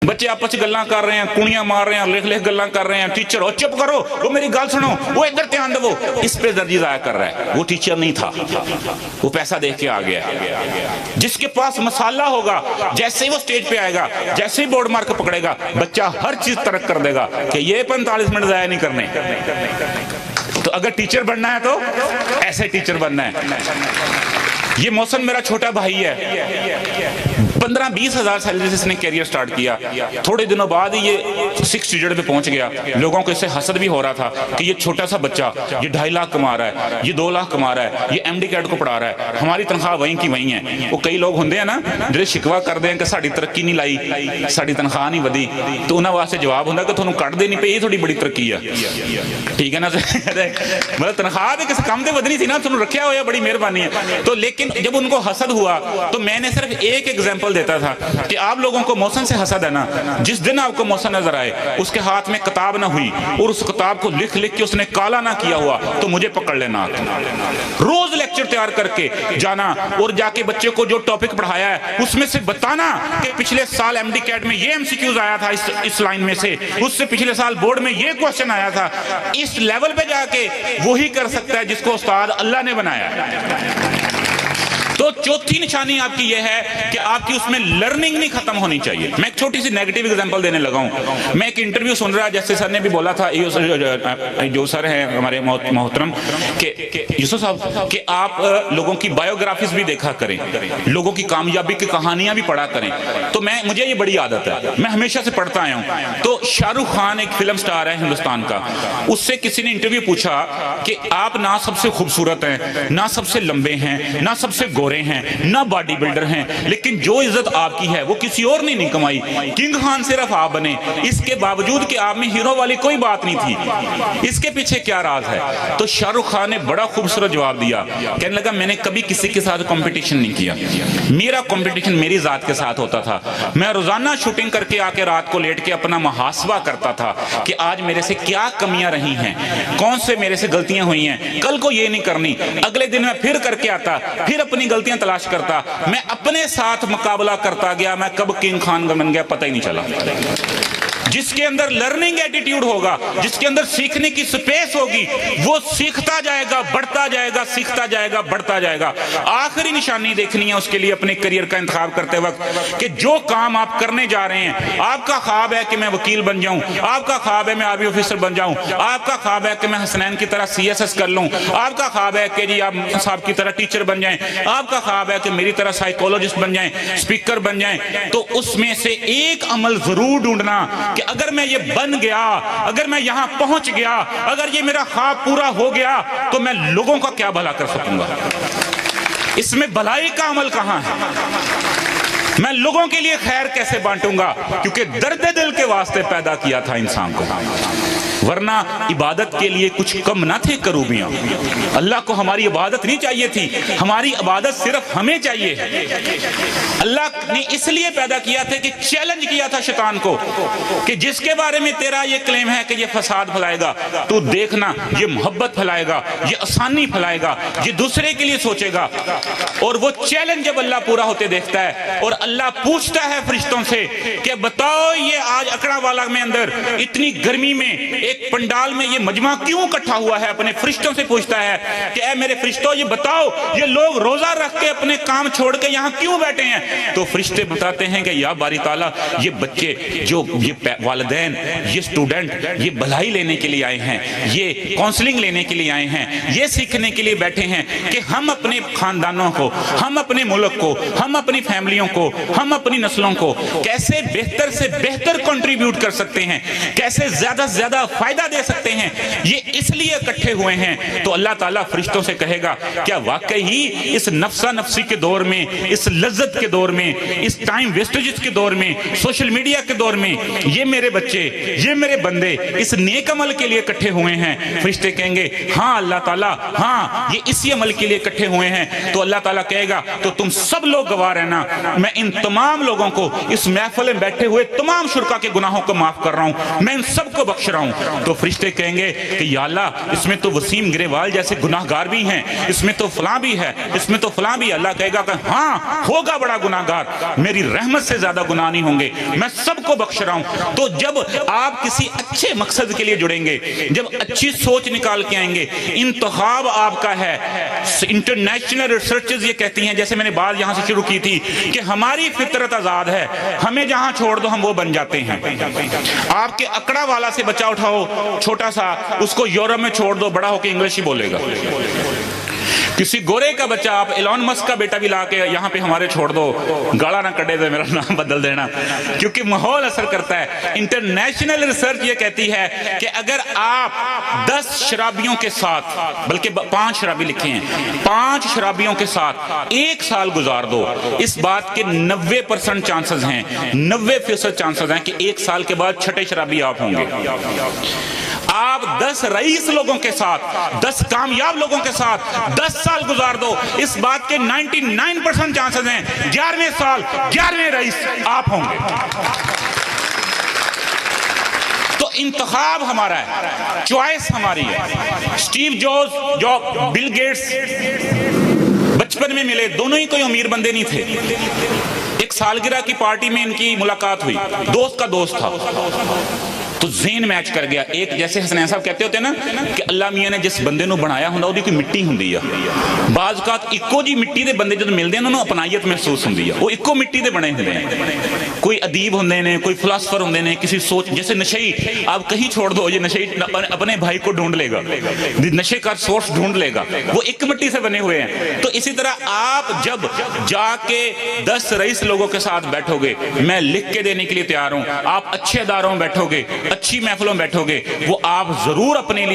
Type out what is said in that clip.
बच्चे आपस में गल्लां कर रहे हैं, कुड़ियां मार रहे हैं, लिख लिख गल्लां कर रहे हैं, टीचर हो चुप करो, वो मेरी गल सुनो, वो इधर ध्यान दो, इस पे दर्जी जाया कर रहा है। वो टीचर नहीं था, वो पैसा देख के आ गया। जिसके पास मसाला होगा, जैसे ही वो स्टेज पे आएगा, जैसे ही बोर्ड मार्क पकड़ेगा, बच्चा हर चीज तरक कर देगा कि ये 45 मिनट जाया नहीं करने। तो अगर टीचर बनना है तो ऐसे टीचर बनना है। ये मौसम मेरा छोटा भाई है, 15-20 हज़ार सैलरी से इसने कैरियर स्टार्ट किया। थोड़े दिनों बाद ही ये 6 डिजिट पे पहुंच गया। लोगों को इससे हसद भी हो रहा था कि ये छोटा सा बच्चा, ये 2.5 लाख कमा रहा है, ये 2 लाख कमा रहा है, ये MD कैट को पढ़ा रहा है, हमारी तनख्वाह वहीं की वहीं है। वो कई लोग होंगे ना जो शिकवा करते हैं कि साड़ी तरक्की नहीं लाई, साड़ी तनख्वाह नहीं वधी, तो उन्होंने वास्ते जवाब होंगे कि तुहानू कट देनी पे, ये थोड़ी बड़ी तरक्की है। ठीक है ना, मतलब तनख्वाह तो किसी काम से वधनी थी ना, तुहानू रखा होया, बड़ी मेहरबानी है। तो लेकिन जब उनको हसद हुआ तो मैंने सिर्फ एक एग्जांपल देता था कि आप लोगों को मौसम से हसद है ना, जिस दिन आपको मौसम नजर आए, उसके हाथ में किताब ना हुई और उस किताब को लिख लिख के उसने काला ना किया हुआ, तो मुझे पकड़ लेना। रोज लेक्चर तैयार करके जाना और जाके बच्चे को जो टॉपिक पढ़ाया है उसमें से बताना कि पिछले साल MD कैट में ये MCQs आया था इस लाइन में से, उससे पिछले साल बोर्ड में ये क्वेश्चन आया था। इस लेवल पे जाके वही कर सकता है जिसको उस्ताद अल्लाह ने बनाया। तो चौथी निशानी आपकी यह है कि आपकी उसमें लर्निंग नहीं खत्म होनी चाहिए। मैं एक छोटी सी नेगेटिव एग्जांपल देने लगा हूं। मैं एक इंटरव्यू सुन रहा, जैसे सर ने भी बोला था, जो सर हैं हमारे मोहतरम के यूसुफ साहब, कि आप लोगों की बायोग्राफीज भी देखा करें, लोगों की कामयाबी की कहानियां भी पढ़ा करें। तो मुझे ये बड़ी आदत है, मैं हमेशा से पढ़ता आया हूं। तो शाहरुख खान एक फिल्म स्टार है हिंदुस्तान का, उससे किसी ने इंटरव्यू पूछा कि आप ना सबसे खूबसूरत हैं, ना सबसे लंबे हैं, ना सबसे गोरे हैं, ना बॉडी बिल्डर हैं, लेकिन जो इज्जत आपकी है वो किसी और ने नहीं कमाई, किंग खान सिर्फ आप बने, इसके बावजूद कि आप में हीरो वाली कोई बात नहीं थी, इसके पीछे क्या राज है? तो शाहरुख खान ने बड़ा खूबसूरत जवाब दिया, कहने लगा मैंने कभी किसी के साथ कंपटीशन नहीं किया, मेरा कंपटीशन मेरी जात के साथ होता था। मैं रोजाना शूटिंग करके आके रात को लेट के अपना मुहासबा करता था कि आज मेरे से क्या कमियां रही हैं, कौन से मेरे से गलतियां हुई हैं, कल को ये नहीं करनी। अगले दिन मैं फिर करके आता, फिर अपनी गलतियां तलाश करता, मैं अपने साथ मुकाबला करता गया, मैं कब किंग खान बन गया पता ही नहीं चला। जिसके अंदर लर्निंग एटीट्यूड होगा, जिसके अंदर सीखने की स्पेस होगी, वो सीखता जाएगा, बढ़ता जाएगा, सीखता जाएगा, बढ़ता जाएगा। आखिरी निशानी देखनी है उसके लिए अपने करियर का इंतखाब करते वक्त कि जो काम आप करने जा रहे हैं, आपका ख्वाब है कि मैं वकील बन जाऊं, आपका ख्वाब है मैं आर्मी ऑफिसर बन जाऊं, आपका ख्वाब है कि मैं हसनैन की तरह CSS कर लूं, आपका ख्वाब है कि जी आप साहब की तरह टीचर बन जाएं, आपका ख्वाब है कि मेरी तरह साइकोलॉजिस्ट बन जाएं, स्पीकर बन जाएं, तो उसमें से एक अमल जरूर ढूंढना कि अगर मैं ये बन गया, अगर मैं यहां पहुंच गया, अगर ये मेरा ख्वाब पूरा हो गया, तो मैं लोगों का क्या भला कर सकूंगा। इसमें भलाई का अमल कहां है? मैं लोगों के लिए खैर कैसे बांटूंगा? क्योंकि दर्द दिल के वास्ते पैदा किया था इंसान को, वरना इबादत के लिए कुछ कम ना थे करूबियां। अल्लाह को हमारी इबादत नहीं चाहिए थी, हमारी इबादत सिर्फ हमें चाहिए। अल्लाह ने इसलिए पैदा किया था कि चैलेंज किया था शैतान को कि जिसके बारे में तेरा ये क्लेम है कि ये फसाद फैलाएगा, तू देखना ये मोहब्बत फैलाएगा, ये आसानी फैलाएगा, ये दूसरे के लिए सोचेगा। और वो चैलेंज जब अल्लाह पूरा होते देखता है और अल्लाह पूछता है फरिश्तों से कि बताओ ये आज अकड़ावाला में अंदर इतनी गर्मी में एक पंडाल में ये मजमा क्यों इकट्ठा हुआ है, अपने फरिश्तों से पूछता है कि ऐ मेरे फरिश्तों ये बताओ ये लोग रोजा रख के अपने काम छोड़ के यहाँ क्यों बैठे हैं? तो फरिश्ते बताते हैं कि या बारी ताला ये बच्चे जो ये वालिदैन ये स्टूडेंट ये भलाई लेने के लिए आए हैं, ये काउंसलिंग लेने के लिए आए हैं, ये सीखने के लिए बैठे हैं कि हम अपने खानदानों को, हम अपने मुल्क को, हम अपनी फैमिलियों को, हम अपनी नस्लों को कैसे बेहतर से बेहतर कंट्रीब्यूट कर सकते हैं, कैसे ज्यादा से ज्यादा फायदा दे सकते हैं, ये इसलिए इकट्ठे हुए हैं। तो अल्लाह ताला फरिश्तों से कहेगा क्या वाकई ही इस नफ्सा नफ्सी के दौर में, इस लज्जत के दौर में, इस टाइम वेस्टेज के दौर में, सोशल मीडिया के दौर में ये मेरे बच्चे, ये मेरे बंदे इस नेक अमल के लिए इकट्ठे हुए हैं? फरिश्ते कहेंगे हाँ अल्लाह ताला, हाँ ये इसी अमल के लिए इकट्ठे हुए हैं। तो अल्लाह ताला कहेगा तो तुम सब लोग गवाह रहना, मैं इन इन तमाम लोगों को, इस महफिल में बैठे हुए तमाम शुरका के गुनाहों को माफ कर रहा हूं, मैं इन सबको बख्श रहा हूं। तो फरिश्ते कहेंगे कि या अल्लाह, इसमें तो वसीम ग्रेवाल जैसे गुनाहगार भी हैं, इसमें तो फलां भी है, इसमें तो फलां भी। अल्लाह कहेगा कि हाँ होगा बड़ा गुनाहगार, मेरी रहमत से ज्यादा गुनाह नहीं होंगे, मैं सबको बख्श रहा हूं। तो जब आप किसी अच्छे मकसद के लिए जुड़ेंगे, जब अच्छी सोच निकाल के आएंगे, इंतखाब आपका है। इंटरनेशनल रिसर्चेस ये कहती हैं, जैसे मैंने बात यहां से शुरू की थी, कि हमारी फितरत आजाद है, हमें जहां छोड़ दो हम वो बन जाते हैं। आपके अकड़ा वाला से बच्चा उठाओ छोटा सा, उसको यूरोप में छोड़ दो, बड़ा होकर इंग्लिश ही बोलेगा। किसी गोरे का बच्चा, आप एलॉन मस्क का बेटा भी लाके यहाँ पे हमारे छोड़ दो, गाला ना कटे तो मेरा नाम बदल देना, क्योंकि माहौल असर करता है। इंटरनेशनल रिसर्च ये कहती है कि अगर आप 10 शराबियों के साथ, बल्कि 5 शराबी लिखे हैं, 5 शराबियों के साथ 1 साल गुजार दो, इस बात के 90% चांसेस हैं, 90% चांसेस हैं कि 1 साल के बाद छठे शराबी आप होंगे। आप 10 रईस लोगों के साथ, 10 कामयाब लोगों के साथ 10 साल गुजार दो, इस बात के 99% चांसेस हैं 11वें साल 11वें रईस आप होंगे। तो इंतखाब हमारा है, चॉइस हमारी है। स्टीव जॉब्स, जो बिल गेट्स बचपन में मिले, दोनों ही कोई अमीर बंदे नहीं थे। एक सालगिरह की पार्टी में इनकी मुलाकात हुई, दोस्त का दोस्त था, तो ज़हन मैच कर गया। एक जैसे हसनैन साहब कहते होते ना कि अल्लाह मियाँ ने जिस बंदे ਨੂੰ ਬਣਾਇਆ ਹੁੰਦਾ ਉਹਦੀ ਕੋਈ ਮਿੱਟੀ ਹੁੰਦੀ ਆ। ਬਾਜ਼ ਕਾਤ ਇੱਕੋ ਜੀ ਮਿੱਟੀ ਦੇ ਬੰਦੇ ਜਦੋਂ ਮਿਲਦੇ ਨੇ ਉਹਨਾਂ ਨੂੰ ਅਪਨਾਈਅਤ ਮਹਿਸੂਸ ਹੁੰਦੀ ਆ, ਉਹ ਇੱਕੋ ਮਿੱਟੀ ਦੇ ਬਣੇ ਹੁੰਦੇ ਨੇ। कोई अदीब होंगे ने, कोई फिलासफर होंगे ने, किसी सोच, जैसे नशई आप कहीं छोड़ दो, ये नशई अपने भाई को ढूंढ लेगा, नशे का सोर्स ढूंढ लेगा, वो एक मिट्टी से बने हुए हैं। तो इसी तरह आप जब जाके 10 रईस लोगों के साथ बैठोगे, मैं लिख के देने के लिए तैयार हूं, आप अच्छे अदारों में बैठोगे, अच्छी महफिलों में बैठोगे, वो आप जरूर अपने लिए